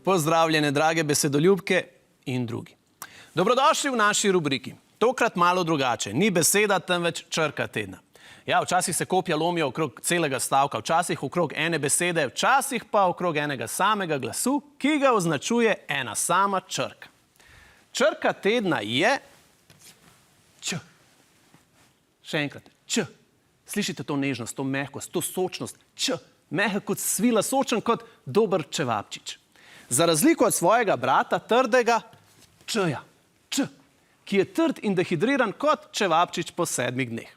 Pozdravljene, drage besedoljubke in drugi. Dobrodošli v naši rubriki. Tokrat malo drugače. Ni beseda, temveč črka tedna. Ja, včasih se kopja lomijo okrog celega stavka, včasih okrog ene besede, včasih pa okrog enega samega glasu, ki ga označuje ena sama črka. Črka tedna je Č. Še enkrat. Č. Slišite to nežnost, to mehkost, to sočnost. Č. Mehek kot svila, sočen kot dober čevapčič. Za razliko od svojega brata, trdega Č-ja. Č. Ki je trd in dehidriran kot čevapčič po 7 dneh.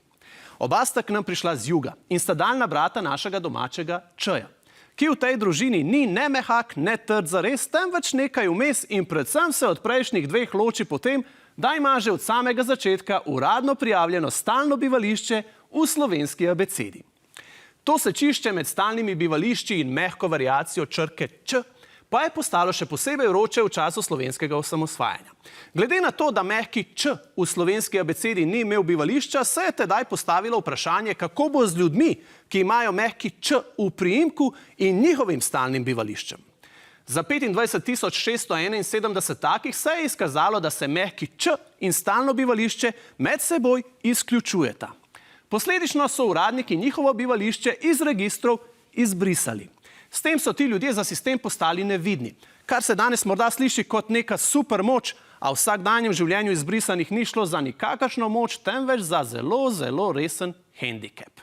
Oba sta k nam prišla z juga in sta daljna brata našega domačega Č-ja, ki v tej družini ni ne mehak, ne trd zares, temveč nekaj vmes in predvsem se od prejšnjih dveh loči po tem, da ima že od samega začetka uradno prijavljeno stalno bivališče v slovenski abecedi. To sečišče med stalnimi bivališči in mehko variacijo črke Č pa je postalo še posebej vroče v času slovenskega osamosvajanja. Glede na to, da mehki Č v slovenski abecedi ni imel bivališča, se je tedaj postavilo vprašanje, kako bo z ljudmi, ki imajo mehki Č v priimku in njihovim stalnim bivališčem. Za 25.671 takih se je izkazalo, da se mehki Č in stalno bivališče med seboj izključujeta. Posledično so uradniki njihovo bivališče iz registrov izbrisali. S tem so ti ljudje za sistem postali nevidni, kar se danes morda sliši kot neka super moč, a v vsakdanjem življenju izbrisanih ni šlo za nikakršno moč, temveč za zelo, zelo resen hendikep.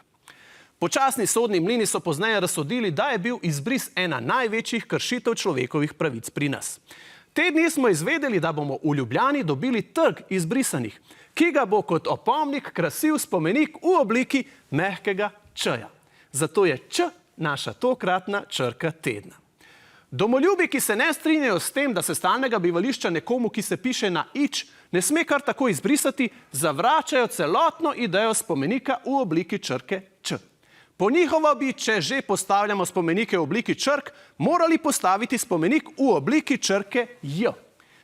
Počasni sodni mlini so pozneje razsodili, da je bil izbris ena največjih kršitev človekovih pravic pri nas. Te dni smo izvedeli, da bomo v Ljubljani dobili trg izbrisanih, ki ga bo kot opomnik krasil spomenik v obliki mehkega Č-ja. Zato je Č naša tokratna črka tedna. Domoljubi, ki se ne strinjajo s tem, da se stalnega bivališča nekomu, ki se piše na ič, ne sme kar tako izbrisati, zavračajo celotno idejo spomenika v obliki črke Č. Po njihovo bi, če že postavljamo spomenike v obliki črk, morali postaviti spomenik v obliki črke J.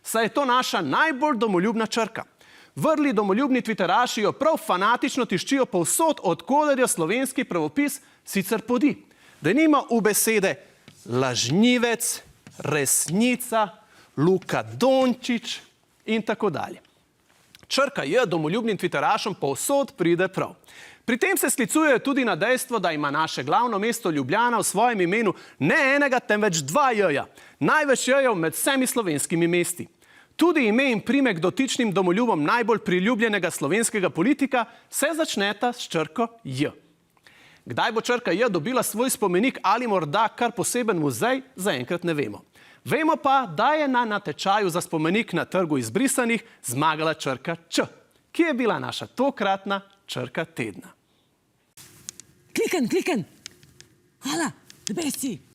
Saj je to naša najbolj domoljubna črka. Vrli domoljubni tviteraši jo prav fanatično tiščijo povsod, od koder jo slovenski pravopis sicer podi. Denimo v besede lažnivec, resnica, Luka Dončić in tako dalje. Črka J domoljubnim tviterašom povsod pride prav. Pri tem se sklicujejo tudi na dejstvo, da ima naše glavno mesto Ljubljana v svojem imenu ne enega, temveč 2 J-ja. Največ J-jev med vsemi slovenskimi mesti. Tudi ime in primek dotičnim domoljubom najbolj priljubljenega slovenskega politika se začneta s črko J. Kdaj bo črka J dobila svoj spomenik ali morda kar poseben muzej, zaenkrat ne vemo. Vemo pa, da je na natečaju za spomenik na trgu izbrisanih zmagala črka Č, ki je bila naša tokratna črka tedna. Kliken! Hvala, the best si!